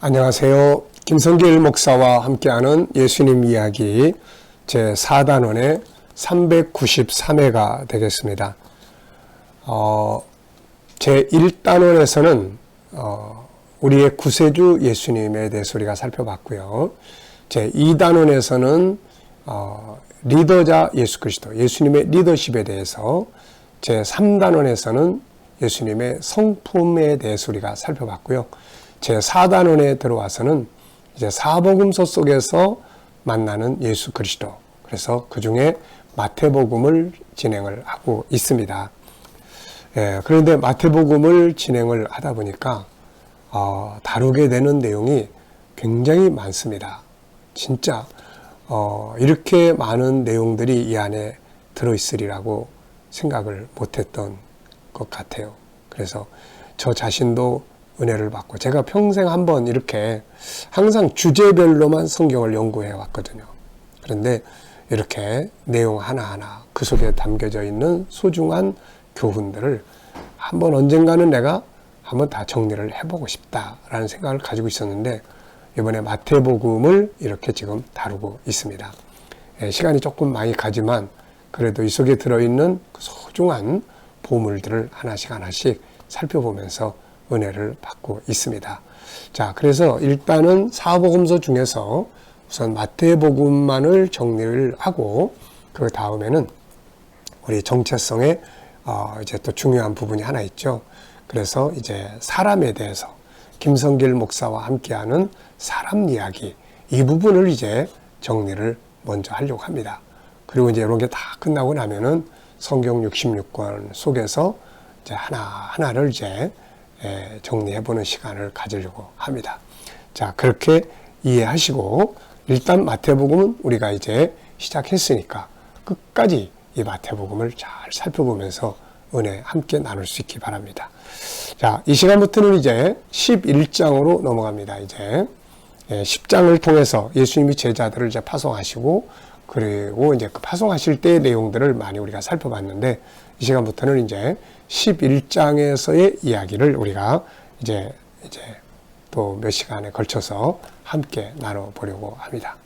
안녕하세요. 김성길 목사와 함께하는 예수님 이야기 제4단원의 393회가 되겠습니다. 제1단원에서는 우리의 구세주 예수님에 대해서 우리가 살펴봤고요. 제2단원에서는 리더자 예수 그리스도, 예수님의 리더십에 대해서, 제3단원에서는 예수님의 성품에 대해서 우리가 살펴봤고요. 제4단원에 들어와서는 이제 사복음서 속에서 만나는 예수 그리스도, 그래서 그 중에 마태복음을 진행을 하고 있습니다. 그런데 마태복음을 진행을 하다 보니까 다루게 되는 내용이 굉장히 많습니다. 진짜 이렇게 많은 내용들이 이 안에 들어있으리라고 생각을 못했던 것 같아요. 그래서 저 자신도 은혜를 받고, 제가 평생 한번 이렇게 항상 주제별로만 성경을 연구해 왔거든요. 그런데 이렇게 내용 하나하나 그 속에 담겨져 있는 소중한 교훈들을 한번 언젠가는 내가 한번 다 정리를 해보고 싶다라는 생각을 가지고 있었는데, 이번에 마태복음을 이렇게 지금 다루고 있습니다. 시간이 조금 많이 가지만 그래도 이 속에 들어있는 소중한 보물들을 하나씩 살펴보면서 은혜를 받고 있습니다. 자, 그래서 일단은 사복음서 중에서 우선 마태복음만을 정리를 하고, 그 다음에는 우리 정체성에 이제 또 중요한 부분이 하나 있죠. 그래서 이제 사람에 대해서 김성길 목사와 함께하는 사람 이야기, 이 부분을 이제 정리를 먼저 하려고 합니다. 그리고 이제 이런 게 다 끝나고 나면은 성경 66권 속에서 이제 하나하나를 이제 정리해보는 시간을 가지려고 합니다. 자, 그렇게 이해하시고, 일단 마태복음은 우리가 이제 시작했으니까 끝까지 이 마태복음을 잘 살펴보면서 은혜 함께 나눌 수 있기 바랍니다. 자, 이 시간부터는 이제 11장으로 넘어갑니다. 이제 10장을 통해서 예수님이 제자들을 이제 파송하시고, 그리고 이제 그 파송하실 때의 내용들을 많이 우리가 살펴봤는데, 이 시간부터는 이제 11장에서의 이야기를 우리가 이제 또 몇 시간에 걸쳐서 함께 나눠보려고 합니다.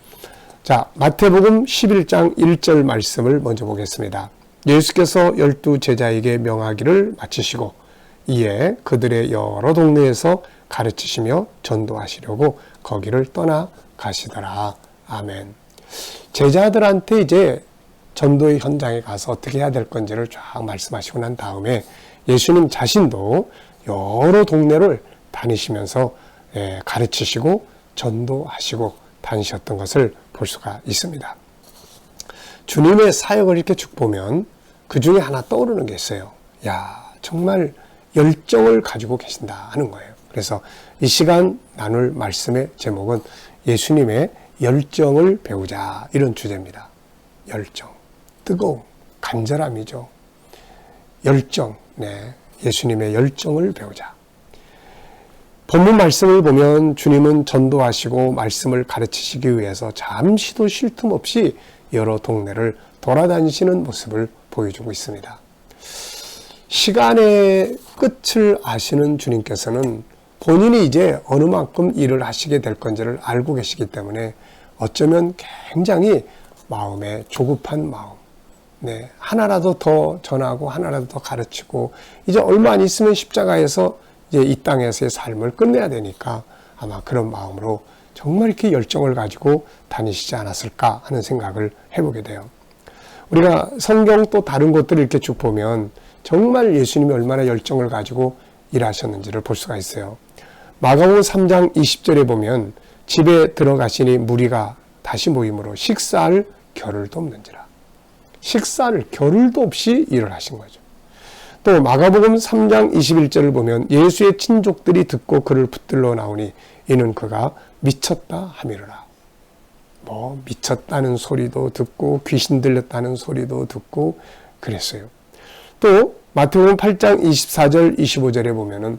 자, 마태복음 11장 1절 말씀을 먼저 보겠습니다. 예수께서 12 제자에게 명하기를 마치시고 이에 그들의 여러 동네에서 가르치시며 전도하시려고 거기를 떠나 가시더라. 아멘. 제자들한테 이제 전도의 현장에 가서 어떻게 해야 될 건지를 쫙 말씀하시고 난 다음에 예수님 자신도 여러 동네를 다니시면서 가르치시고 전도하시고 다니셨던 것을 볼 수가 있습니다. 주님의 사역을 이렇게 쭉 보면 그 중에 하나 떠오르는 게 있어요. 야, 정말 열정을 가지고 계신다 하는 거예요. 그래서 이 시간 나눌 말씀의 제목은 예수님의 열정을 배우자, 이런 주제입니다. 열정, 뜨거움, 간절함이죠. 열정, 예수님의 열정을 배우자. 본문 말씀을 보면 주님은 전도하시고 말씀을 가르치시기 위해서 잠시도 쉴 틈 없이 여러 동네를 돌아다니시는 모습을 보여주고 있습니다. 시간의 끝을 아시는 주님께서는 본인이 이제 어느 만큼 일을 하시게 될 건지를 알고 계시기 때문에 어쩌면 굉장히 마음에 조급한 마음, 하나라도 더 전하고 하나라도 더 가르치고, 이제 얼마 안 있으면 십자가에서 이제 이 땅에서의 삶을 끝내야 되니까 아마 그런 마음으로 정말 이렇게 열정을 가지고 다니시지 않았을까 하는 생각을 해보게 돼요. 우리가 성경 또 다른 것들을 이렇게 쭉 보면 정말 예수님이 얼마나 열정을 가지고 일하셨는지를 볼 수가 있어요. 마가복음 3장 20절에 보면 집에 들어가시니 무리가 다시 모임으로 식사할 겨를도 없는지라. 식사를 겨를도 없이 일을 하신 거죠. 또 마가복음 3장 21절을 보면 예수의 친족들이 듣고 그를 붙들러 나오니 이는 그가 미쳤다 하미르라. 미쳤다는 소리도 듣고 귀신 들렸다는 소리도 듣고 그랬어요. 또 마태복음 8장 24절 25절에 보면은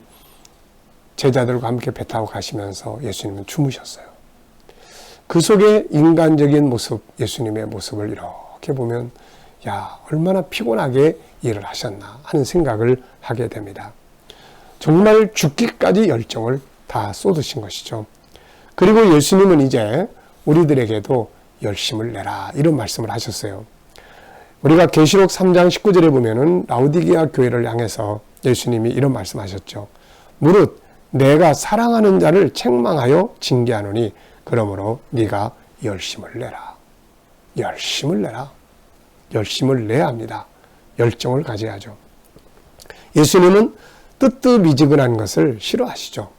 제자들과 함께 배 타고 가시면서 예수님은 주무셨어요. 그 속에 인간적인 모습, 예수님의 모습을 이렇게 보면 야, 얼마나 피곤하게 일을 하셨나 하는 생각을 하게 됩니다. 정말 죽기까지 열정을 다 쏟으신 것이죠. 그리고 예수님은 이제 우리들에게도 열심을 내라 이런 말씀을 하셨어요. 우리가 계시록 3장 19절에 보면은 라오디게아 교회를 향해서 예수님이 이런 말씀하셨죠. 무릇 내가 사랑하는 자를 책망하여 징계하노니 그러므로 네가 열심을 내라. 열심을 내라. 열심을 내야 합니다. 열정을 가져야죠. 예수님은 뜨뜻미지근한 것을 싫어하시죠.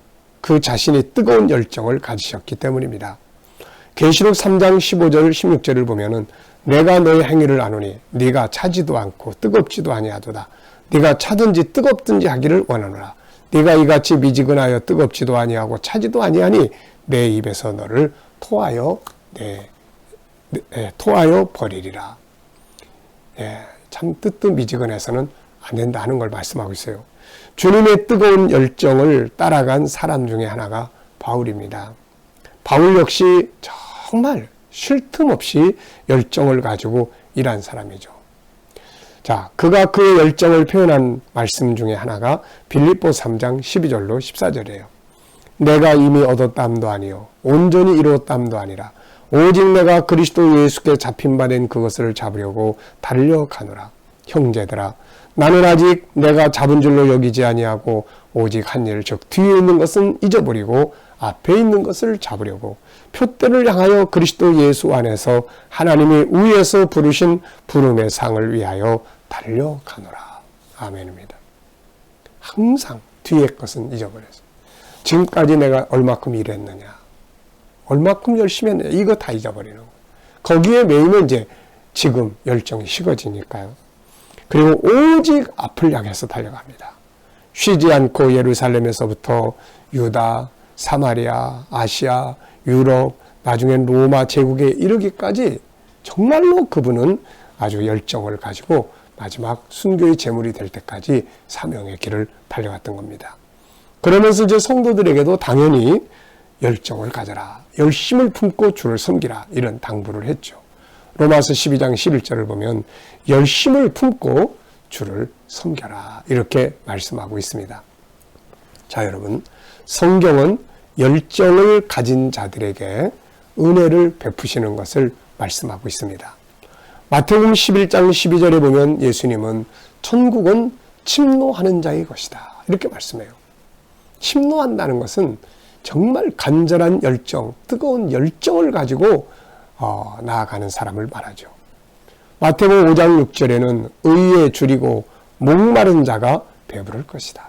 그 자신이 뜨거운 열정을 가지셨기 때문입니다. 계시록 3장 15절 16절을 보면은 내가 너의 행위를 아노니 네가 차지도 않고 뜨겁지도 아니하도다. 네가 차든지 뜨겁든지 하기를 원하노라. 네가 이같이 미지근하여 뜨겁지도 아니하고 차지도 아니하니 내 입에서 너를 토하여 버리리라. 참 뜨뜻미지근해서는 안 된다 하는 걸 말씀하고 있어요. 주님의 뜨거운 열정을 따라간 사람 중에 하나가 바울입니다. 바울 역시 정말 쉴 틈 없이 열정을 가지고 일한 사람이죠. 자, 그가 그의 열정을 표현한 말씀 중에 하나가 빌립보 3장 12절로 14절이에요. 내가 이미 얻었담도 아니요 온전히 이루었담도 아니라 오직 내가 그리스도 예수께 잡힌 바 된 그것을 잡으려고 달려가노라. 형제들아 나는 아직 내가 잡은 줄로 여기지 아니하고 오직 한 일 즉 뒤에 있는 것은 잊어버리고 앞에 있는 것을 잡으려고 표대를 향하여 그리스도 예수 안에서 하나님이 위에서 부르신 부름의 상을 위하여 달려가노라. 아멘입니다. 항상 뒤에 것은 잊어버려서 지금까지 내가 얼마큼 일했느냐, 얼마큼 열심히 했느냐, 이거 다 잊어버리는 거예요. 거기에 매이면 이제 지금 열정이 식어지니까요. 그리고 오직 앞을 향해서 달려갑니다. 쉬지 않고 예루살렘에서부터 유다, 사마리아, 아시아, 유럽, 나중엔 로마 제국에 이르기까지 정말로 그분은 아주 열정을 가지고 마지막 순교의 제물이 될 때까지 사명의 길을 달려갔던 겁니다. 그러면서 이제 성도들에게도 당연히 열정을 가져라, 열심을 품고 주를 섬기라 이런 당부를 했죠. 로마서 12장 11절을 보면 열심을 품고 주를 섬겨라 이렇게 말씀하고 있습니다. 자, 여러분, 성경은 열정을 가진 자들에게 은혜를 베푸시는 것을 말씀하고 있습니다. 마태복음 11장 12절에 보면 예수님은 천국은 침노하는 자의 것이다 이렇게 말씀해요. 침노한다는 것은 정말 간절한 열정, 뜨거운 열정을 가지고 나아가는 사람을 말하죠. 마태복음 5장 6절에는 의에 줄이고 목마른 자가 배부를 것이다.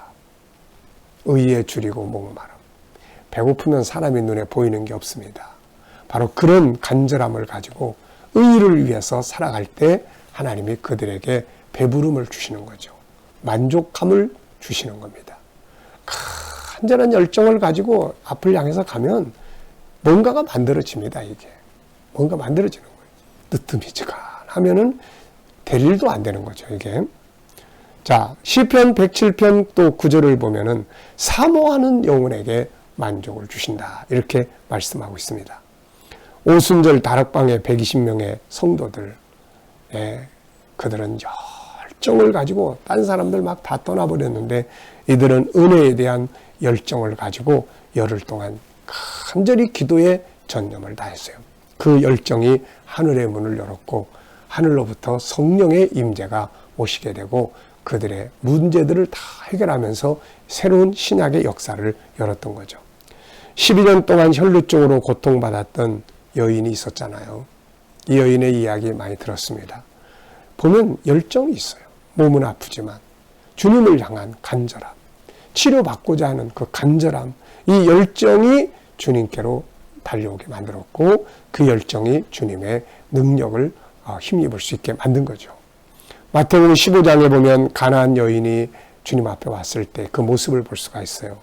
의에 줄이고 목마름. 배고프면 사람의 눈에 보이는 게 없습니다. 바로 그런 간절함을 가지고 의를 위해서 살아갈 때 하나님이 그들에게 배부름을 주시는 거죠. 만족감을 주시는 겁니다. 간절한 열정을 가지고 앞을 향해서 가면 뭔가가 만들어집니다. 이게 뭔가 만들어지는 거예요. 뜨뜻미지근하면은 될 일도 안 되는 거죠. 이게. 자, 시편 107편 또 9절을 보면은 사모하는 영혼에게 만족을 주신다 이렇게 말씀하고 있습니다. 오순절 다락방의 120명의 성도들, 그들은 열정을 가지고 딴 사람들 막 다 떠나버렸는데 이들은 은혜에 대한 열정을 가지고 열흘 동안 간절히 기도에 전념을 다했어요. 그 열정이 하늘의 문을 열었고 하늘로부터 성령의 임재가 오시게 되고 그들의 문제들을 다 해결하면서 새로운 신약의 역사를 열었던 거죠. 12년 동안 혈루증으로 고통받았던 여인이 있었잖아요. 이 여인의 이야기 많이 들었습니다. 보면 열정이 있어요. 몸은 아프지만 주님을 향한 간절함, 치료받고자 하는 그 간절함, 이 열정이 주님께로 달려오게 만들었고 그 열정이 주님의 능력을 힘입을 수 있게 만든 거죠. 마태복음 15장에 보면 가나안 여인이 주님 앞에 왔을 때 그 모습을 볼 수가 있어요.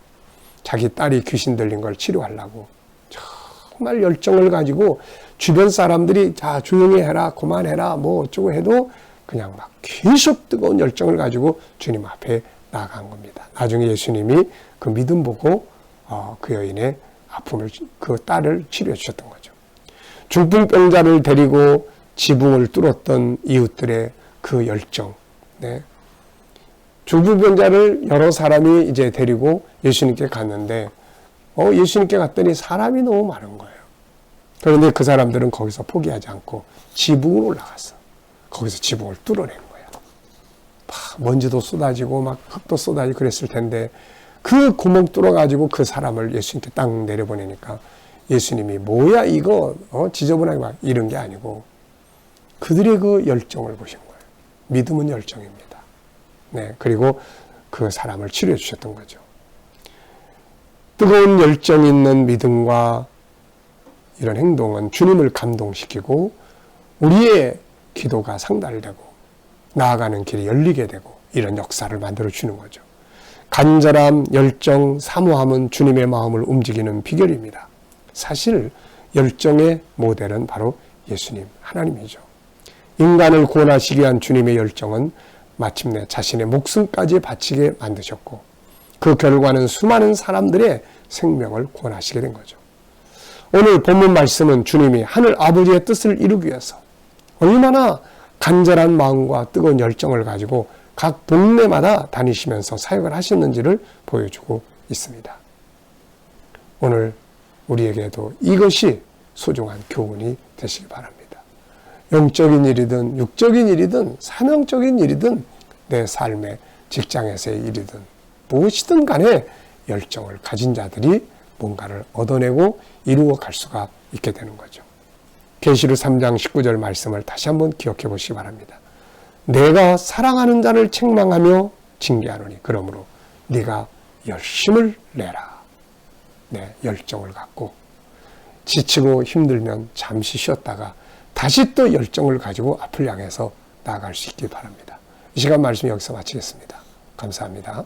자기 딸이 귀신 들린 걸 치료하려고 정말 열정을 가지고 주변 사람들이 자 조용히 해라, 그만해라, 뭐 어쩌고 해도 그냥 막 계속 뜨거운 열정을 가지고 주님 앞에 나아간 겁니다. 나중에 예수님이 그 믿음 보고 그 여인의 아픔을, 그 딸을 치료해 주셨던 거죠. 중풍병자를 데리고 지붕을 뚫었던 이웃들의 그 열정. 중풍병자를 여러 사람이 이제 데리고 예수님께 갔는데 예수님께 갔더니 사람이 너무 많은 거예요. 그런데 그 사람들은 거기서 포기하지 않고 지붕으로 올라갔어. 거기서 지붕을 뚫어낸 거야. 먼지도 쏟아지고 막 흙도 쏟아지고 그랬을 텐데 그 구멍 뚫어가지고 그 사람을 예수님께 딱 내려보내니까 예수님이 뭐야 이거 지저분하게 막 이런 게 아니고 그들의 그 열정을 보신 거예요. 믿음은 열정입니다. 네, 그리고 그 사람을 치료해 주셨던 거죠. 뜨거운 열정 있는 믿음과 이런 행동은 주님을 감동시키고 우리의 기도가 상달되고 나아가는 길이 열리게 되고 이런 역사를 만들어 주는 거죠. 간절함, 열정, 사모함은 주님의 마음을 움직이는 비결입니다. 사실 열정의 모델은 바로 예수님, 하나님이죠. 인간을 구원하시기 위한 주님의 열정은 마침내 자신의 목숨까지 바치게 만드셨고 그 결과는 수많은 사람들의 생명을 구원하시게 된 거죠. 오늘 본문 말씀은 주님이 하늘 아버지의 뜻을 이루기 위해서 얼마나 간절한 마음과 뜨거운 열정을 가지고 각 동네마다 다니시면서 사역을 하셨는지를 보여주고 있습니다. 오늘 우리에게도 이것이 소중한 교훈이 되시기 바랍니다. 영적인 일이든 육적인 일이든 사명적인 일이든 내 삶의 직장에서의 일이든 무엇이든 간에 열정을 가진 자들이 뭔가를 얻어내고 이루어 갈 수가 있게 되는 거죠. 계시록 3장 19절 말씀을 다시 한번 기억해 보시기 바랍니다. 내가 사랑하는 자를 책망하며 징계하노니 그러므로 네가 열심을 내라. 네, 열정을 갖고 지치고 힘들면 잠시 쉬었다가 다시 또 열정을 가지고 앞을 향해서 나아갈 수 있길 바랍니다. 이 시간 말씀 여기서 마치겠습니다. 감사합니다.